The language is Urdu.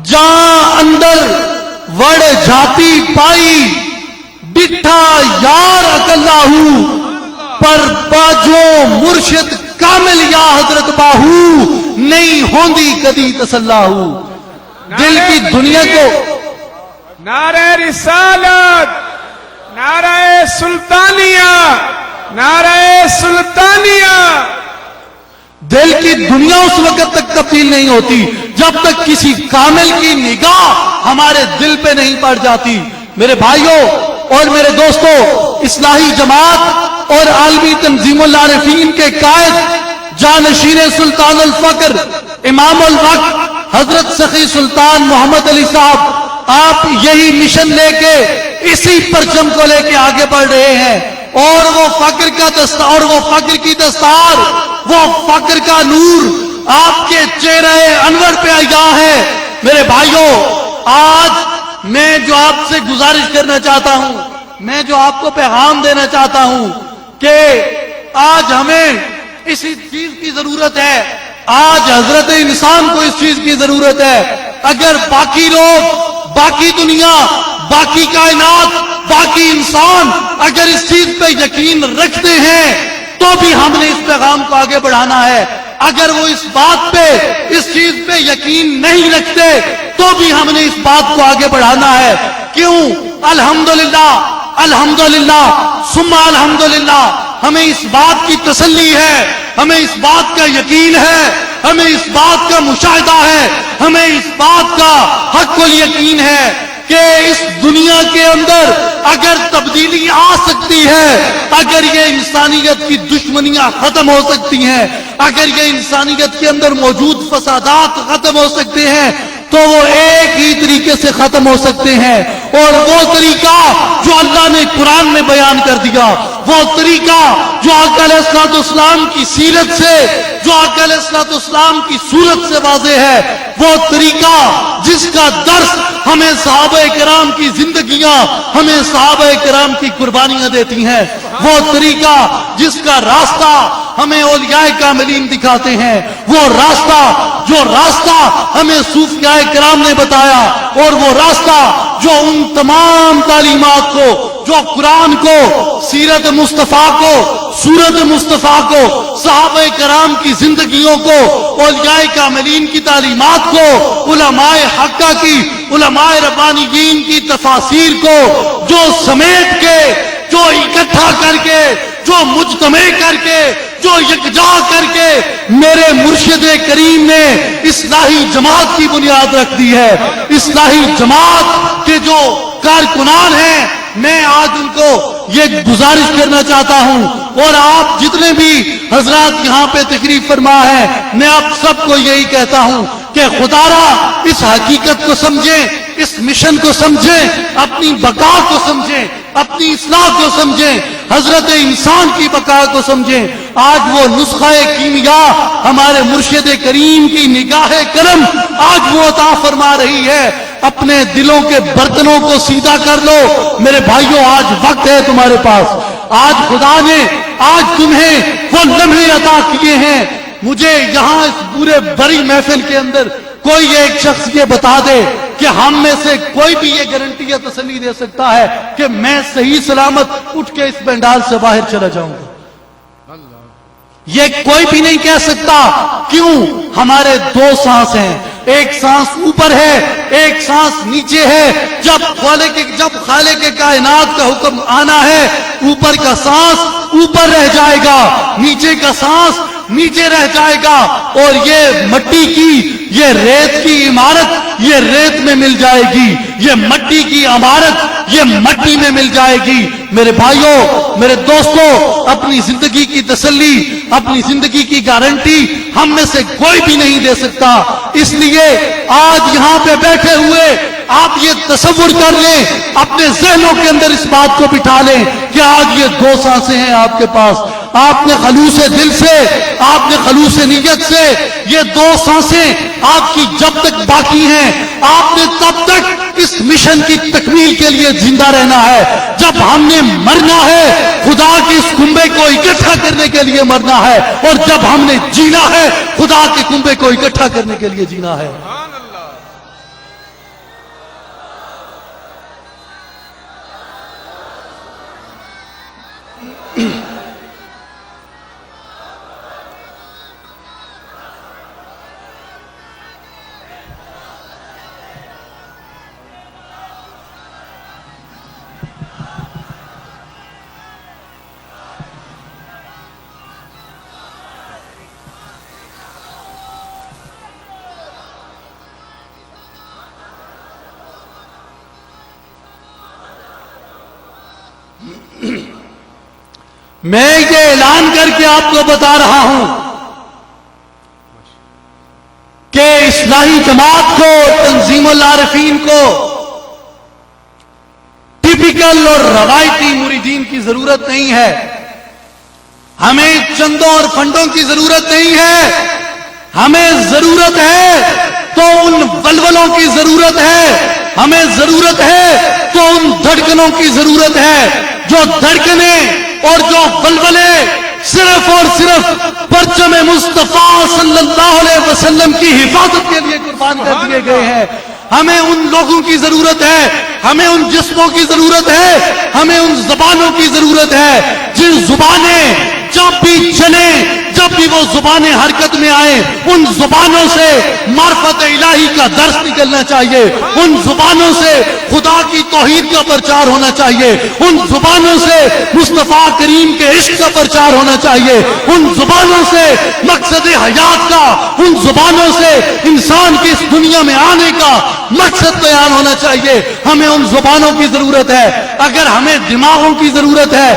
جہاں اندر وڑ جاتی پائی ڈٹھا یار اکلا ہوں پر باجو مرشد کامل یا حضرت باہو نہیں ہوندی کدی تسلا ہوں دل کی دنیا کو نعرہ رسالت، نعرہ سلطانیہ، نعرہ سلطانیہ. دل کی دنیا اس وقت تک تبدیل نہیں ہوتی جب تک کسی کامل کی نگاہ ہمارے دل پہ نہیں پڑ جاتی. میرے بھائیوں اور میرے دوستوں، اصلاحی جماعت اور عالمی تنظیم العارفین کے قائد جانشین سلطان الفقر امام الوقت حضرت سخی سلطان محمد علی صاحب، آپ یہی مشن لے کے اسی پرچم کو لے کے آگے بڑھ رہے ہیں اور وہ فقر کا دستار، وہ فقر کی دستار، وہ فقر کا نور آپ کے چہرے انور پہ عیاں ہے. میرے بھائیوں، آج میں جو آپ سے گزارش کرنا چاہتا ہوں، میں جو آپ کو پیغام دینا چاہتا ہوں کہ آج ہمیں اسی چیز کی ضرورت ہے. آج حضرت انسان کو اس چیز کی ضرورت ہے. اگر باقی لوگ، باقی دنیا، باقی کائنات، باقی انسان اگر اس چیز پہ یقین رکھتے ہیں تو بھی ہم نے اس پیغام کو آگے بڑھانا ہے. اگر وہ اس بات پہ، اس چیز پہ یقین نہیں رکھتے تو بھی ہم نے اس بات کو آگے بڑھانا ہے. کیوں؟ الحمدللہ، الحمدللہ ثم الحمدللہ ہمیں اس بات کی تسلی ہے، ہمیں اس بات کا یقین ہے، ہمیں اس بات کا مشاہدہ ہے، ہمیں اس بات کا حق الیقین ہے کہ اس دنیا کے اندر اگر تبدیلی آ سکتی ہے، اگر یہ انسانیت کی دشمنیاں ختم ہو سکتی ہیں، اگر یہ انسانیت کے اندر موجود فسادات ختم ہو سکتے ہیں تو وہ ایک ہی طریقے سے ختم ہو سکتے ہیں، اور وہ طریقہ جو اللہ نے قرآن میں بیان کر دیا، وہ طریقہ جو آقا علیہ الصلوۃ والسلام کی سیرت سے، جو آقا علیہ الصلوۃ والسلام کی صورت سے واضح ہے، وہ طریقہ جس کا درس ہمیں صحابہ کرام کی زندگیاں، ہمیں صحابہ کرام کی قربانیاں دیتی ہیں، وہ طریقہ جس کا راستہ ہمیں اولیاء کاملین دکھاتے ہیں، وہ راستہ جو راستہ ہمیں صوفیاء کرام نے بتایا، اور وہ راستہ جو ان تمام تعلیمات کو، جو قرآن کو، سیرت مصطفیٰ کو، سورت مصطفیٰ کو، صحابہ کرام کی زندگیوں کو، اولیاء کاملین کی تعلیمات کو، علماء حقہ کی، علماء ربانیین کی تفاسیر کو جو سمیٹ کے، جو اکٹھا کر کے، جو مجتمع کر کے، جو یکجا کر کے میرے مرشد کریم نے اصلاحی جماعت کی بنیاد رکھ دی ہے. اصلاحی جماعت کے جو کارکنان ہیں، میں آج ان کو یہ گزارش کرنا چاہتا ہوں، اور آپ جتنے بھی حضرات یہاں پہ تشریف فرما ہے، میں آپ سب کو یہی کہتا ہوں کہ خدا را اس حقیقت کو سمجھیں، اس مشن کو سمجھیں، اپنی بقا کو سمجھیں، اپنی اصلاح کو سمجھیں، حضرت انسان کی بقا کو سمجھیں. آج وہ نسخہ کیمیا ہمارے مرشد کریم کی نگاہ کرم آج وہ عطا فرما رہی ہے. اپنے دلوں کے برتنوں کو سیدھا کر لو میرے بھائیوں، آج وقت ہے تمہارے پاس. آج خدا نے آج تمہیں وہ لمحے عطا کیے ہیں. مجھے یہاں اس پورے بڑی محفل کے اندر کوئی ایک شخص یہ بتا دے کہ ہم میں سے کوئی بھی یہ گارنٹی یا تسلی دے سکتا ہے کہ میں صحیح سلامت اٹھ کے اس پنڈال سے باہر چلا جاؤں گا؟ یہ کوئی بھی نہیں کہہ سکتا. کیوں؟ ہمارے دو سانس ہیں، ایک سانس اوپر ہے، ایک سانس نیچے ہے. جب خالق کے کائنات کا حکم آنا ہے، اوپر کا سانس اوپر رہ جائے گا، نیچے کا سانس نیچے رہ جائے گا، اور یہ مٹی کی، یہ ریت کی عمارت یہ ریت میں مل جائے گی، یہ مٹی کی عمارت یہ مٹی میں مل جائے گی. میرے بھائیوں، میرے دوستوں، اپنی زندگی کی تسلی، اپنی زندگی کی گارنٹی ہم میں سے کوئی بھی نہیں دے سکتا. اس لیے آج یہاں پہ بیٹھے ہوئے آپ یہ تصور کر لیں، اپنے ذہنوں کے اندر اس بات کو بٹھا لیں کہ آج یہ دو سانسیں ہیں آپ کے پاس. آپ نے خلوص دل سے، آپ نے خلوص نیت سے یہ دو سانسیں آپ کی جب تک باقی ہیں، آپ نے تب تک اس مشن کی تکمیل کے لیے زندہ رہنا ہے. جب ہم نے مرنا ہے، خدا کے اس کنبے کو اکٹھا کرنے کے لیے مرنا ہے، اور جب ہم نے جینا ہے، خدا کے کنبے کو اکٹھا کرنے کے لیے جینا ہے. میں یہ اعلان کر کے آپ کو بتا رہا ہوں کہ اصلاحی جماعت کو، تنظیم العارفین کو ٹپیکل اور روایتی مریدین کی ضرورت نہیں ہے. ہمیں چندوں اور فنڈوں کی ضرورت نہیں ہے. ہمیں ضرورت ہے تو ان ولولوں کی ضرورت ہے. ہمیں ضرورت ہے تو ان دھڑکنوں کی ضرورت ہے جو دھڑکنیں اور جو ولولے صرف اور صرف پرچم مصطفیٰ صلی اللہ علیہ وسلم کی حفاظت کے لیے قربان کر دیے گئے ہیں. ہمیں ان لوگوں کی ضرورت ہے. ہمیں ان جسموں کی ضرورت ہے. ہمیں ان زبانوں کی ضرورت ہے جن زبانیں جب بھی چلیں، جب بھی وہ زبانیں حرکت میں آئیں، ان زبانوں سے معرفت الہی کا درس نکلنا چاہیے. ان زبانوں سے خدا کی توحید کا پرچار ہونا چاہیے. ان زبانوں سے مصطفیٰ کریم کے عشق کا پرچار ہونا چاہیے. ان زبانوں سے مقصد حیات کا، ان زبانوں سے انسان کی اس دنیا میں آنے کا مقصد بیان ہونا چاہیے. ہمیں ان زبانوں کی ضرورت ہے. اگر ہمیں دماغوں کی ضرورت ہے